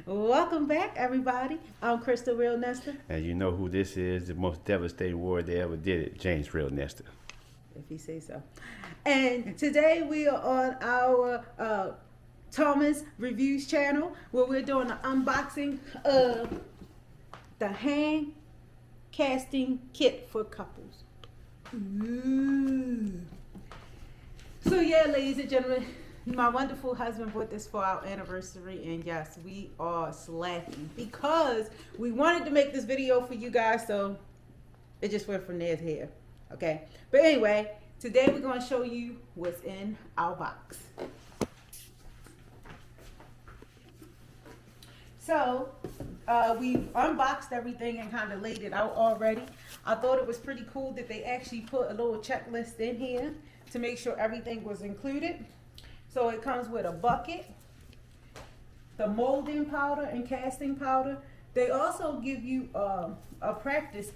Welcome back, everybody. I'm Crystal Real Nesta. And you know who this is, the most devastating war that ever did it, James Real Nesta. If you say so. And today we are on our Thomas Reviews channel where we're doing an unboxing of the hand casting kit for couples. Ooh. So yeah, ladies and gentlemen, my wonderful husband bought this for our anniversary, and yes, we are slacking because we wanted to make this video for you guys, so it just went from there to here. Okay, but anyway, today we're going to show you what's in our box. So we've unboxed everything and kind of laid it out already. I thought it was pretty cool that they actually put a little checklist in here to make sure everything was included. So it comes with a bucket, the molding powder and casting powder. They also give you a practice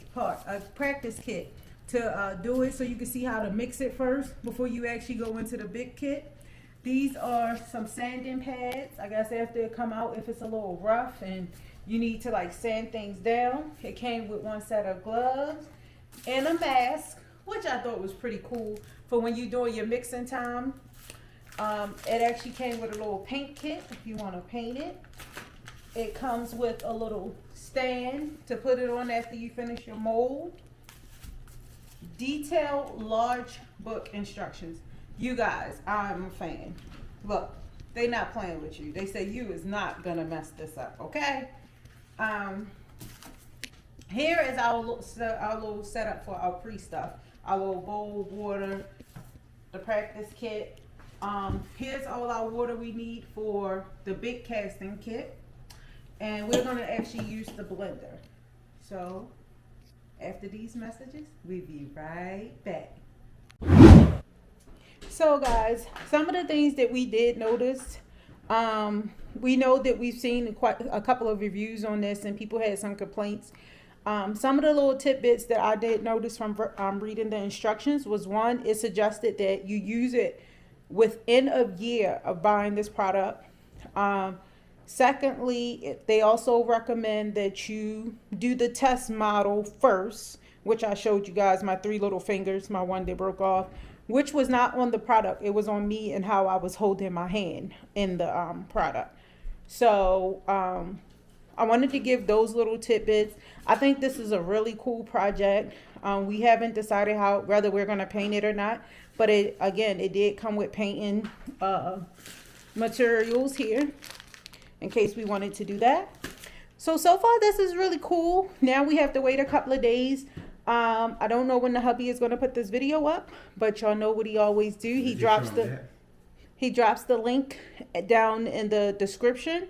kit to do it, so you can see how to mix it first before you actually go into the big kit. These are some sanding pads. I guess after it come out, if it's a little rough and you need to like sand things down. It came with one set of gloves and a mask, which I thought was pretty cool for when you're doing your mixing time. It actually came with a little paint kit if you want to paint it. It comes with a little stand to put it on after you finish your mold. Detailed large book instructions. You guys, I'm a fan. Look, they not playing with you. They say you is not gonna mess this up, okay? Here is our little setup for our pre-stuff. Our little bowl, water, the practice kit. Here's all our water we need for the big casting kit. And we're gonna actually use the blender. So, after these messages, we'll be right back. So guys, some of the things that we did notice, we know that we've seen quite a couple of reviews on this and people had some complaints. Some of the little tidbits that I did notice from reading the instructions was, one, it suggested that you use it within a year of buying this product. Secondly, they also recommend that you do the test model first, which I showed you guys my 3 little fingers, my one that broke off, which was not on the product. It was on me and how I was holding my hand in the product. So I wanted to give those little tidbits. I think this is a really cool project. We haven't decided whether we're going to paint it or not. But it did come with painting materials here in case we wanted to do that. So far this is really cool. Now we have to wait a couple of days. I don't know when the hubby is going to put this video up, but y'all know what he always do. He drops the link down in the description.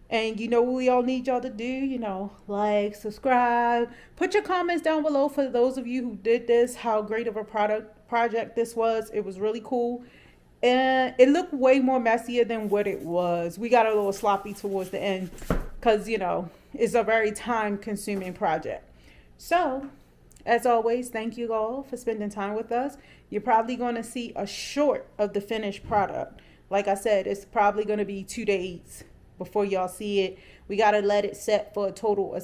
And you know what we all need y'all to do, like, subscribe, put your comments down below for those of you who did this, how great of a project this was. It was really cool. And it looked way more messier than what it was. We got a little sloppy towards the end because, it's a very time-consuming project. So, as always, thank you all for spending time with us. You're probably going to see a short of the finished product. Like I said, it's probably going to be 2 days before y'all see it. We got to let it set for a total of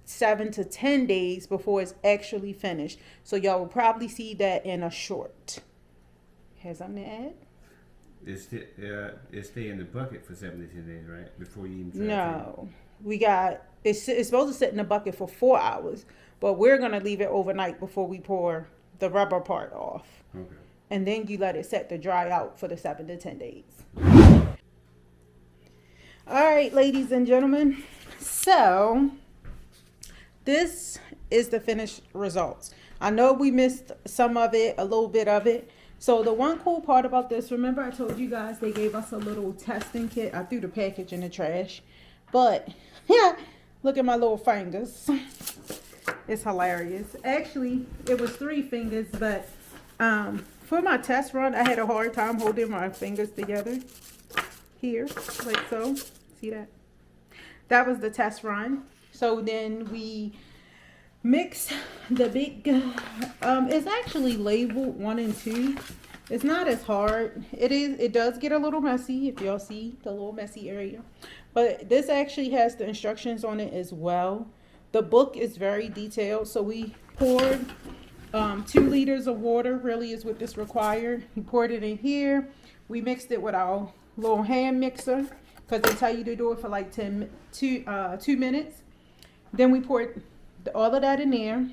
7 to 10 days before it's actually finished. So y'all will probably see that in a short. Has something to add? It stay in the bucket for 7 to 10 days, right? Before you even try No. It's supposed to sit in the bucket for 4 hours, but we're going to leave it overnight before we pour the rubber part off. Okay. And then you let it set to dry out for the 7 to 10 days. All right, ladies and gentlemen. So this is the finished results. I know we missed some of it, a little bit of it. So the one cool part about this, remember I told you guys they gave us a little testing kit. I threw the package in the trash. But, yeah, look at my little fingers. It's hilarious. Actually, it was 3 fingers, but for my test run, I had a hard time holding my fingers together. Here, like so. See that? That was the test run. So then we mix the big, it's actually labeled 1 and 2. It's not as hard. It does get a little messy if y'all see the little messy area. But this actually has the instructions on it as well. The book is very detailed. So we poured 2 liters of water, really is what this required. We poured it in here. We mixed it with our little hand mixer because they tell you to do it for like 2 minutes. Then we poured all of that in there.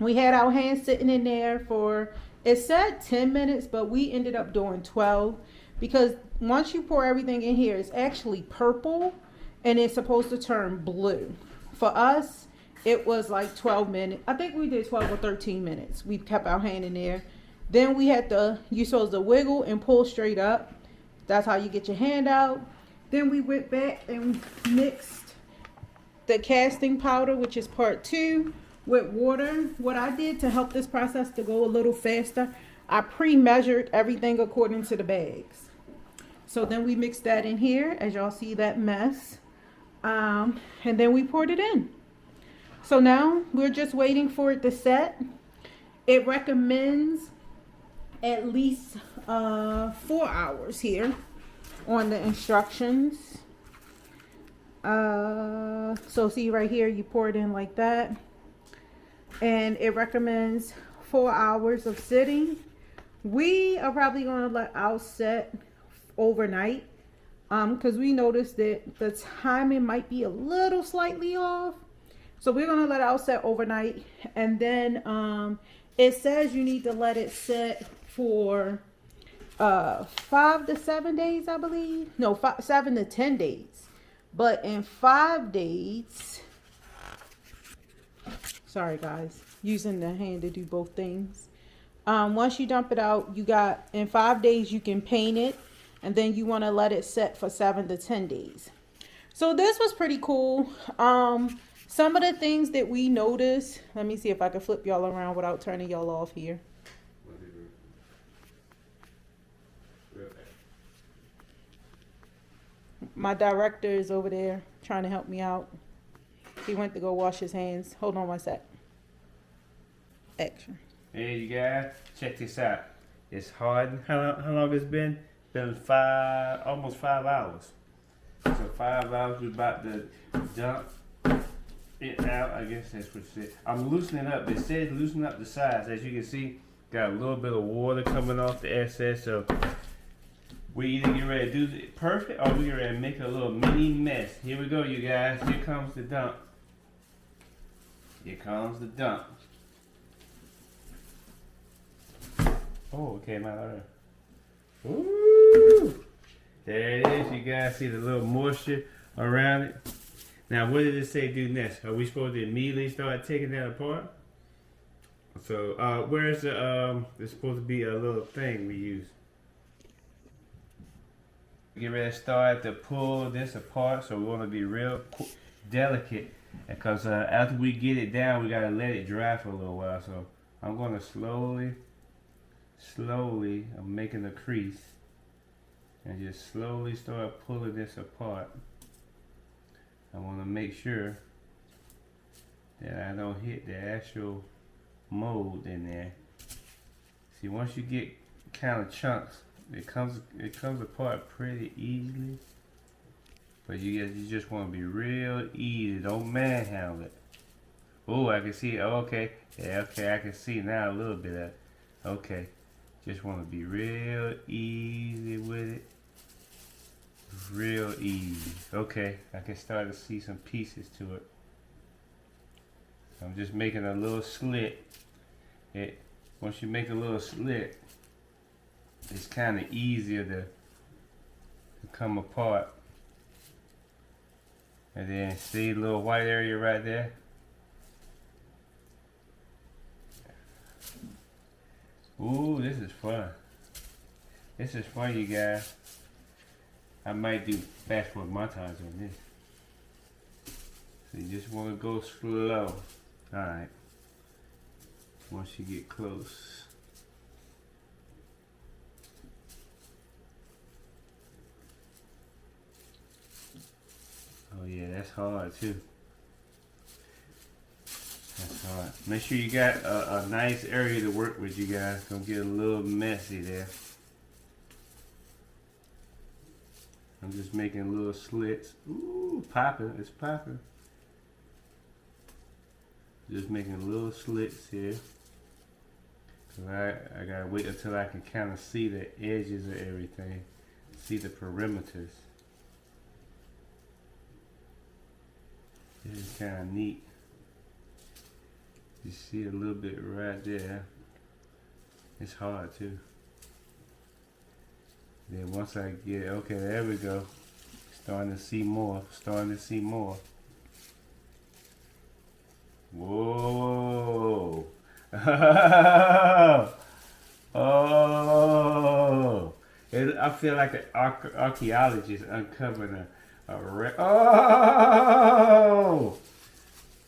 We had our hands sitting in there for, it said 10 minutes, but we ended up doing 12 because once you pour everything in here, it's actually purple and it's supposed to turn blue. For us, it was like 12 minutes. I think we did 12 or 13 minutes. We kept our hand in there. Then we had you're supposed to wiggle and pull straight up. That's how you get your hand out. Then we went back and mixed the casting powder, which is part 2, with water. What I did to help this process to go a little faster, I pre-measured everything according to the bags. So then we mixed that in here, as y'all see that mess. And then we poured it in. So now we're just waiting for it to set. It recommends at least 4 hours here on the instructions. So see right here, you pour it in like that. And it recommends 4 hours of sitting. We are probably going to let ours set overnight because we noticed that the timing might be a little slightly off. So we're going to let ours set overnight. And then it says you need to let it set for 5 to 7 days, I believe. No, 7 to 10 days. But in 5 days, sorry guys, using the hand to do both things. Once you dump it out, in 5 days you can paint it, and then you want to let it set for 7 to 10 days. So this was pretty cool. Some of the things that we noticed, let me see if I can flip y'all around without turning y'all off here. My director is over there trying to help me out. He went to go wash his hands. Hold on one sec. Action. Hey, you guys, check this out. It's hardened. How long it's been? Been almost 5 hours. So 5 hours, we're about to dump it out. I guess that's what it said. I'm loosening up. It says loosen up the sides. As you can see, got a little bit of water coming off the excess. So we either get ready to do it perfect or we get ready to make a little mini mess. Here we go, you guys. Here comes the dump. Here comes the dump. Oh, it came out of there. Ooh! There it is. You guys see the little moisture around it. Now, what did it say do next? Are we supposed to immediately start taking that apart? So, where's the, there's supposed to be a little thing we use. Get ready to start to pull this apart, so we want to be real delicate because after we get it down, we got to let it dry for a little while. So I'm going to slowly, I'm making a crease and just slowly start pulling this apart. I want to make sure that I don't hit the actual mold in there. See, once you get kind of chunks, it comes apart pretty easily, but you just want to be real easy. Don't manhandle it. Oh, I can see. Oh, okay, yeah, okay, I can see now a little bit of it. Okay, just want to be real easy with it. Real easy. Okay, I can start to see some pieces to it. I'm just making a little slit. Once you make a little slit, it's kind of easier to come apart. And then see the little white area right there? Ooh, this is fun. This is fun, you guys. I might do fast forward montage on this. So you just want to go slow. Alright. Once you get close. Oh yeah, that's hard too. That's Alright, make sure you got a nice area to work with, you guys. Gonna get a little messy there. I'm just making little slits. Ooh, popping, it's popping. Just making little slits here. Cause I gotta wait until I can kind of see the edges of everything. See the perimeters. This is kind of neat. You see a little bit right there. It's hard too. Then once I get, okay, there we go. Starting to see more, starting to see more. Whoa. Oh. I feel like an archaeologist uncovering oh.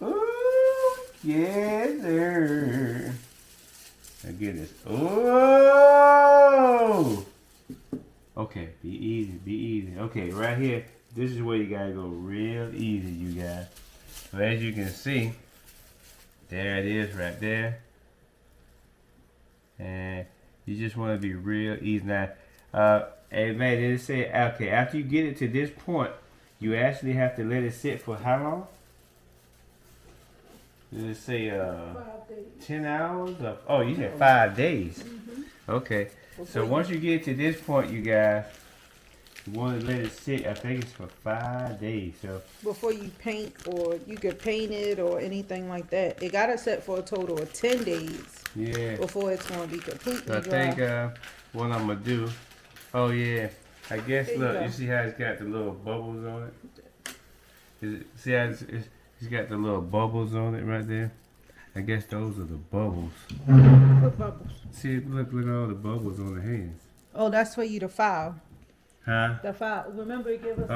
Ooh, yeah, there. My goodness. Oh. Okay, be easy, be easy. Okay, right here, this is where you gotta go real easy, you guys. So as you can see, there it is right there. And you just want to be real easy. Now, hey man, did it say, okay, after you get it to this point, you actually have to let it sit for how long? Did it say 10 hours? Oh, you said 5 days. Mm-hmm. Okay. So once you get to this point, you guys, you want to let it sit. I think it's for 5 days. So Before you paint, or you could paint it or anything like that, it gotta set for a total of 10 days. yeah. Before it's gonna be completely So I dry. think what I'm gonna do. Oh yeah. I guess There you look. go. You see how it's got the little bubbles on it. See how it's got the little bubbles on it right there. I guess those are the bubbles. What bubbles? See, look at all the bubbles on the hands. Oh, that's for you to file. Huh? The file. Remember, it give us.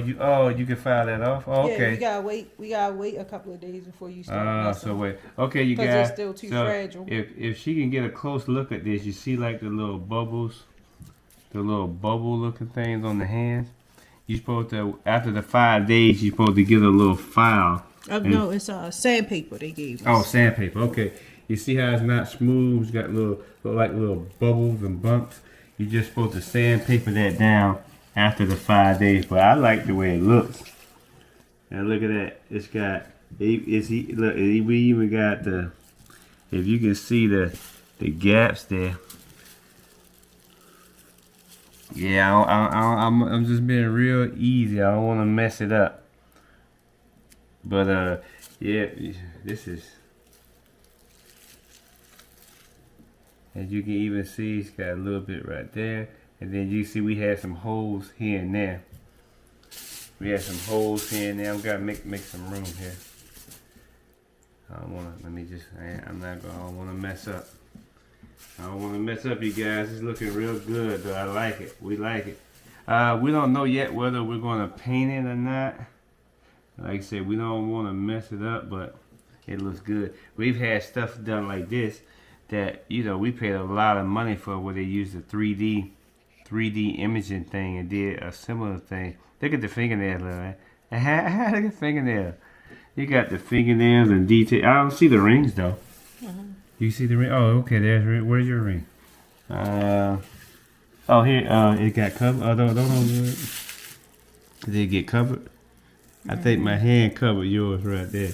You can file that off. Oh, Yeah, okay. we gotta wait a couple of days before you start. So wait. Okay, you Because guys. it's still too so fragile. if she can get a close look at this, you see like the little bubbles, the little bubble looking things on the hands. You supposed to, after the 5 days, you supposed to get a little file. No, it's sandpaper they gave us. Oh, sandpaper. Okay. You see how it's not smooth? It's got look like little bubbles and bumps. You're just supposed to sandpaper that down after the 5 days. But I like the way it looks. And look at that. It's got. Look. We even got the. If you can see the gaps there. Yeah, I'm just being real easy. I don't want to mess it up. But yeah, this is. As you can even see, it's got a little bit right there. And then you see we had some holes here and there. We had some holes here and there. I'm gonna make some room here. I don't wanna, let me just, I don't wanna mess up. I don't wanna mess up, you guys. It's looking real good though. I like it. We like it. We don't know yet whether we're gonna paint it or not. Like I said, we don't wanna mess it up, but it looks good. We've had stuff done like this that, you know, we paid a lot of money for, where they used the 3D imaging thing and did a similar thing. Look at the fingernails, man. Look at the fingernail. You got the fingernails and detail. I don't see the rings though. You see the ring? Oh, okay. There's where's your ring? Oh, here. It got covered. Oh, don't. Did it get covered? I think my hand covered yours right there.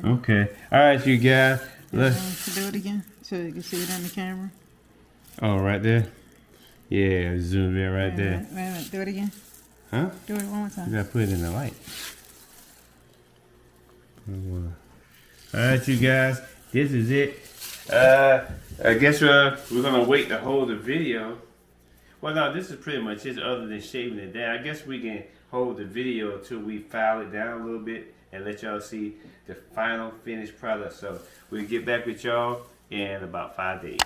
Okay. All right, you guys. Let's do it again so you can see it on the camera. Oh, right there. Yeah, zoom in right there. Wait a minute. Do it again. Huh? Do it one more time. You gotta put it in the light. Alright, you guys, this is it. I guess we're gonna wait to hold the video. Well, no, this is pretty much it, other than shaving it down. I guess we can hold the video until we file it down a little bit and let y'all see the final finished product. So we'll get back with y'all in about 5 days.